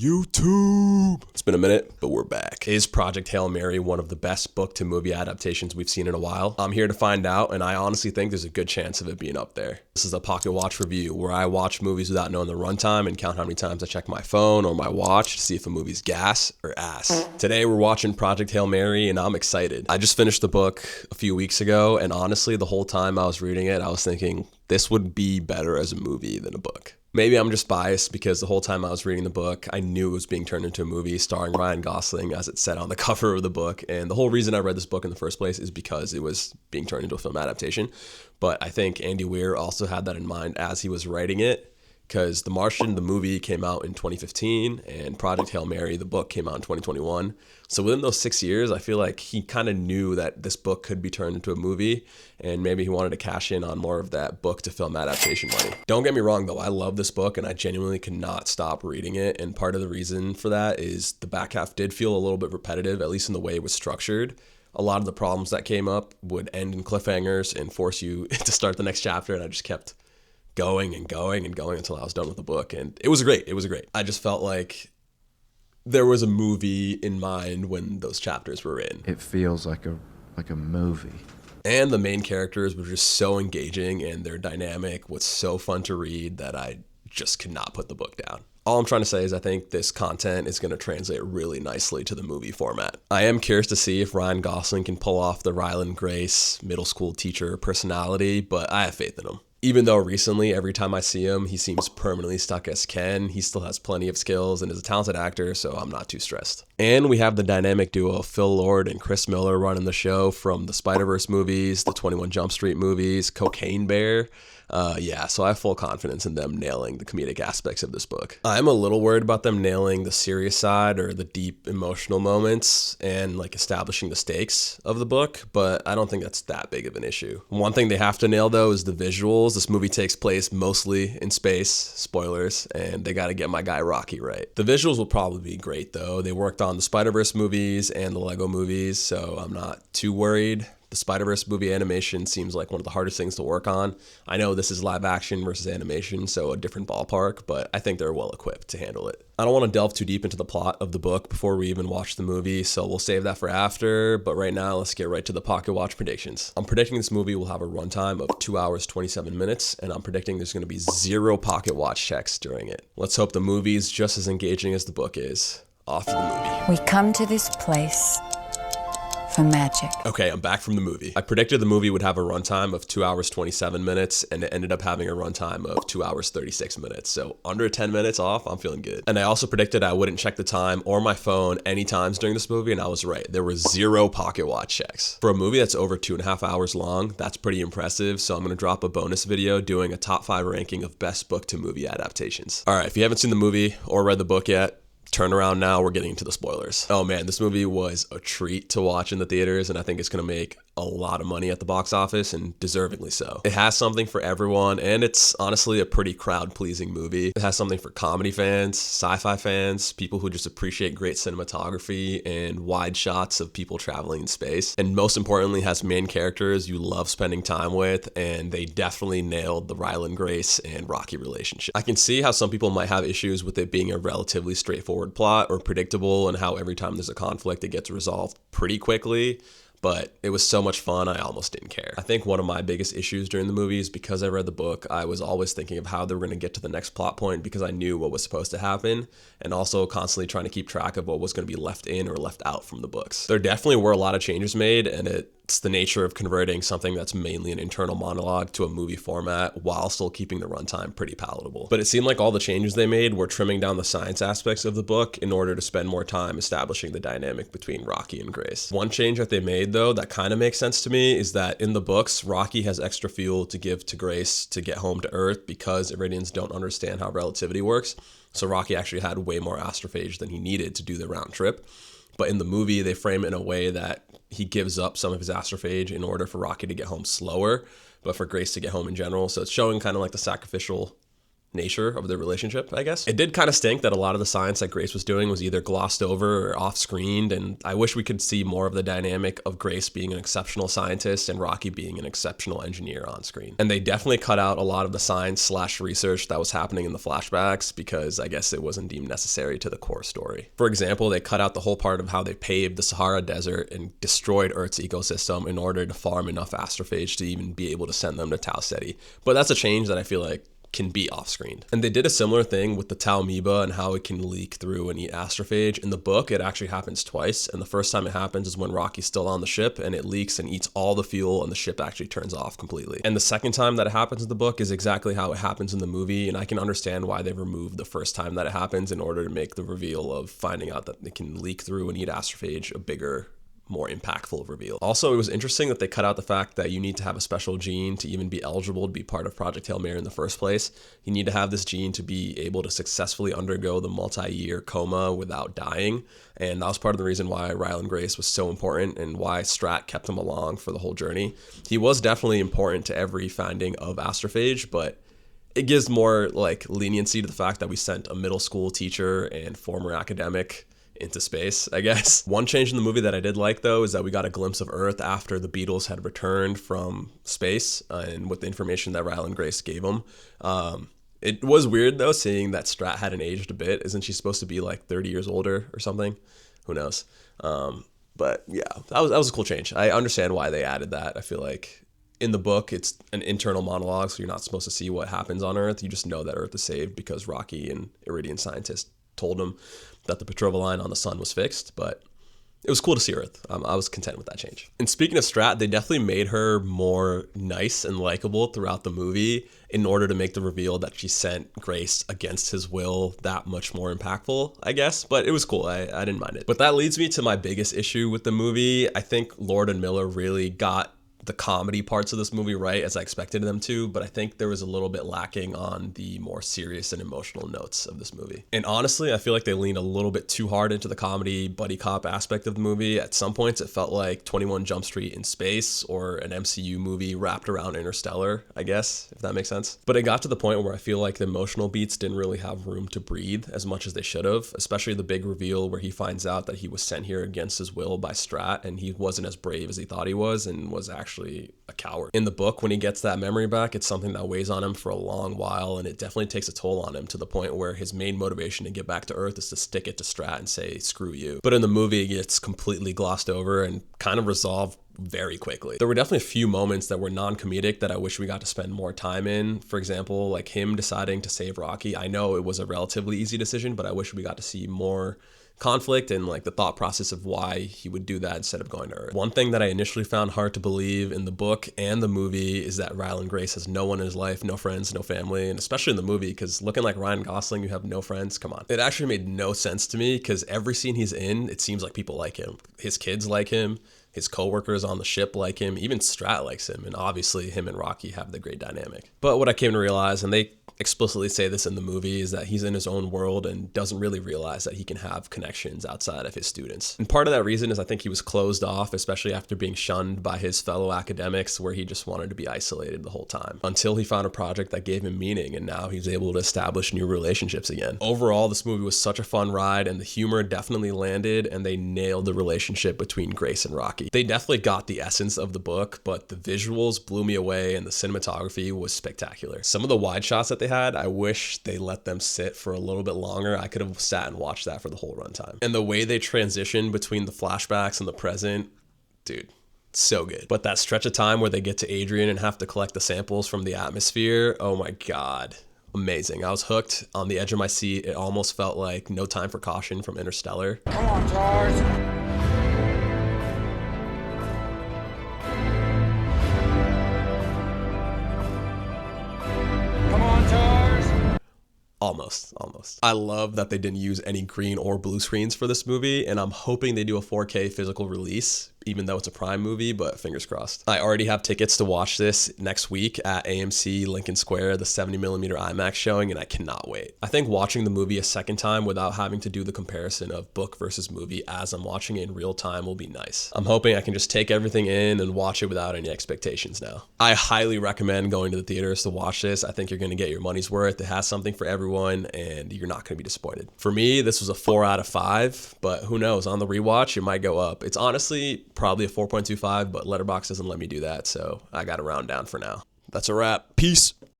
YouTube! It's been a minute, but we're back. Is Project Hail Mary one of the best book-to-movie adaptations we've seen in a while? I'm here to find out, and I honestly think there's a good chance of it being up there. This is a Pocket Watch review, where I watch movies without knowing the runtime and count how many times I check my phone or my watch to see if a movie's gas or ass. Today, we're watching Project Hail Mary, and I'm excited. I just finished the book a few weeks ago, and honestly, the whole time I was reading it, I was thinking, this would be better as a movie than a book. Maybe I'm just biased because the whole time I was reading the book, I knew it was being turned into a movie starring Ryan Gosling as it said on the cover of the book. And the whole reason I read this book in the first place is because it was being turned into a film adaptation. But I think Andy Weir also had that in mind as he was writing it, because The Martian, the movie, came out in 2015 and Project Hail Mary, the book, came out in 2021. So within those 6 years, I feel like he kind of knew that this book could be turned into a movie, and maybe he wanted to cash in on more of that book to film adaptation money. Don't get me wrong though, I love this book and I genuinely cannot stop reading it, and part of the reason for that is the back half did feel a little bit repetitive, at least in the way it was structured. A lot of the problems that came up would end in cliffhangers and force you to start the next chapter, and I just kept going and going and going until I was done with the book, and it was great. I just felt like there was a movie in mind when those chapters were in. It feels like a movie. And the main characters were just so engaging, and their dynamic was so fun to read that I just could not put the book down. All I'm trying to say is I think this content is going to translate really nicely to the movie format. I am curious to see if Ryan Gosling can pull off the Ryland Grace middle school teacher personality, but I have faith in him. Even though recently, every time I see him, he seems permanently stuck as Ken, he still has plenty of skills and is a talented actor, so I'm not too stressed. And we have the dynamic duo of Phil Lord and Chris Miller running the show from the Spider-Verse movies, the 21 Jump Street movies, Cocaine Bear. So I have full confidence in them nailing the comedic aspects of this book. I'm a little worried about them nailing the serious side or the deep emotional moments and like establishing the stakes of the book, but I don't think that's that big of an issue. One thing they have to nail though is the visuals. This movie takes place mostly in space, spoilers, and they got to get my guy Rocky right. The visuals will probably be great though. They worked on the Spider-Verse movies and the Lego movies, so I'm not too worried. The Spider-Verse movie animation seems like one of the hardest things to work on. I know this is live action versus animation, so a different ballpark, but I think they're well equipped to handle it. I don't want to delve too deep into the plot of the book before we even watch the movie, so we'll save that for after, but right now let's get right to the Pocket Watch predictions. I'm predicting this movie will have a runtime of 2 hours, 27 minutes, and I'm predicting there's going to be 0 Pocket Watch checks during it. Let's hope the movie's just as engaging as the book is. Off to the movie. We come to this place for magic. Okay, I'm back from the movie. I predicted the movie would have a runtime of 2 hours, 27 minutes, and it ended up having a runtime of 2 hours, 36 minutes. So under 10 minutes off, I'm feeling good. And I also predicted I wouldn't check the time or my phone any times during this movie, and I was right. There were 0 Pocket Watch checks. For a movie that's over 2.5 hours long, that's pretty impressive, so I'm gonna drop a bonus video doing a top 5 ranking of best book to movie adaptations. All right, if you haven't seen the movie or read the book yet, turn around now, we're getting into the spoilers. Oh man, this movie was a treat to watch in the theaters, and I think it's gonna make a lot of money at the box office, and deservingly so. It has something for everyone, and it's honestly a pretty crowd-pleasing movie. It has something for comedy fans, sci-fi fans, people who just appreciate great cinematography and wide shots of people traveling in space, and most importantly has main characters you love spending time with, and they definitely nailed the Ryland Grace and Rocky relationship. I can see how some people might have issues with it being a relatively straightforward plot or predictable, and how every time there's a conflict it gets resolved pretty quickly, but it was so much fun I almost didn't care. I think one of my biggest issues during the movie is because I read the book, I was always thinking of how they were going to get to the next plot point because I knew what was supposed to happen, and also constantly trying to keep track of what was going to be left in or left out from the books. There definitely were a lot of changes made, and it's the nature of converting something that's mainly an internal monologue to a movie format while still keeping the runtime pretty palatable. But it seemed like all the changes they made were trimming down the science aspects of the book in order to spend more time establishing the dynamic between Rocky and Grace. One change that they made though that kind of makes sense to me is that in the books, Rocky has extra fuel to give to Grace to get home to Earth because Iridians don't understand how relativity works. So Rocky actually had way more astrophage than he needed to do the round trip. But in the movie, they frame it in a way that he gives up some of his astrophage in order for Rocky to get home slower, but for Grace to get home in general. So it's showing kind of like the sacrificial nature of their relationship, I guess. It did kind of stink that a lot of the science that Grace was doing was either glossed over or off-screened, and I wish we could see more of the dynamic of Grace being an exceptional scientist and Rocky being an exceptional engineer on screen. And they definitely cut out a lot of the science/research that was happening in the flashbacks because I guess it wasn't deemed necessary to the core story. For example, they cut out the whole part of how they paved the Sahara Desert and destroyed Earth's ecosystem in order to farm enough astrophage to even be able to send them to Tau Ceti. But that's a change that I feel like can be off-screened. And they did a similar thing with the Tau amoeba and how it can leak through and eat astrophage. In the book, it actually happens twice. And the first time it happens is when Rocky's still on the ship and it leaks and eats all the fuel and the ship actually turns off completely. And the second time that it happens in the book is exactly how it happens in the movie. And I can understand why they removed the first time that it happens in order to make the reveal of finding out that it can leak through and eat astrophage a bigger, more impactful reveal. Also, it was interesting that they cut out the fact that you need to have a special gene to even be eligible to be part of Project Hail Mary in the first place. You need to have this gene to be able to successfully undergo the multi-year coma without dying. And that was part of the reason why Ryland Grace was so important and why Strat kept him along for the whole journey. He was definitely important to every finding of astrophage, but it gives more like leniency to the fact that we sent a middle school teacher and former academic into space, I guess. One change in the movie that I did like, though, is that we got a glimpse of Earth after the Beatles had returned from space and with the information that Ryland Grace gave them. It was weird, though, seeing that Strat hadn't aged a bit. Isn't she supposed to be like 30 years older or something? Who knows? But yeah, that was a cool change. I understand why they added that. I feel like in the book, it's an internal monologue, so you're not supposed to see what happens on Earth. You just know that Earth is saved because Rocky and Iridian scientists told him that the Petrova line on the sun was fixed, but it was cool to see Earth. I was content with that change. And speaking of Strat, they definitely made her more nice and likable throughout the movie in order to make the reveal that she sent Grace against his will that much more impactful, I guess. But it was cool. I didn't mind it. But that leads me to my biggest issue with the movie. I think Lord and Miller really got the comedy parts of this movie right as I expected them to, but I think there was a little bit lacking on the more serious and emotional notes of this movie. And honestly, I feel like they leaned a little bit too hard into the comedy buddy cop aspect of the movie. At some points, it felt like 21 Jump Street in space or an MCU movie wrapped around Interstellar, I guess, if that makes sense. But it got to the point where I feel like the emotional beats didn't really have room to breathe as much as they should have, especially the big reveal where he finds out that he was sent here against his will by Strat and he wasn't as brave as he thought he was and was actually a coward. In the book, when he gets that memory back, it's something that weighs on him for a long while, and it definitely takes a toll on him to the point where his main motivation to get back to Earth is to stick it to Strat and say, screw you. But in the movie, it gets completely glossed over and kind of resolved very quickly. There were definitely a few moments that were non-comedic that I wish we got to spend more time in. For example, like him deciding to save Rocky. I know it was a relatively easy decision, but I wish we got to see more conflict and like the thought process of why he would do that instead of going to Earth. One thing that I initially found hard to believe in the book and the movie is that Ryland Grace has no one in his life, no friends, no family, and especially in the movie, because looking like Ryan Gosling, you have no friends, come on. It actually made no sense to me because every scene he's in, it seems like people like him. His kids like him, his coworkers on the ship like him, even Strat likes him, and obviously him and Rocky have the great dynamic. But what I came to realize, and they explicitly say this in the movie, is that he's in his own world and doesn't really realize that he can have connections outside of his students. And part of that reason is I think he was closed off, especially after being shunned by his fellow academics, where he just wanted to be isolated the whole time until he found a project that gave him meaning, and now he's able to establish new relationships again. Overall, this movie was such a fun ride, and the humor definitely landed, and they nailed the relationship between Grace and Rocky. They definitely got the essence of the book, but the visuals blew me away, and the cinematography was spectacular. Some of the wide shots that they had, I wish they let them sit for a little bit longer. I could have sat and watched that for the whole runtime. And the way they transition between the flashbacks and the present, dude, so good. But that stretch of time where they get to Adrian and have to collect the samples from the atmosphere, oh my God. Amazing. I was hooked on the edge of my seat. It almost felt like No Time for Caution from Interstellar. Come on, Tars. Almost. I love that they didn't use any green or blue screens for this movie, and I'm hoping they do a 4K physical release even though it's a Prime movie, but fingers crossed. I already have tickets to watch this next week at AMC Lincoln Square, the 70mm IMAX showing, and I cannot wait. I think watching the movie a second time without having to do the comparison of book versus movie as I'm watching it in real time will be nice. I'm hoping I can just take everything in and watch it without any expectations now. I highly recommend going to the theaters to watch this. I think you're going to get your money's worth. It has something for everyone, and you're not going to be disappointed. For me, this was a 4 out of 5, but who knows? On the rewatch, it might go up. It's honestly probably a 4.25, but Letterboxd doesn't let me do that, so I got to round down for now. That's a wrap. Peace.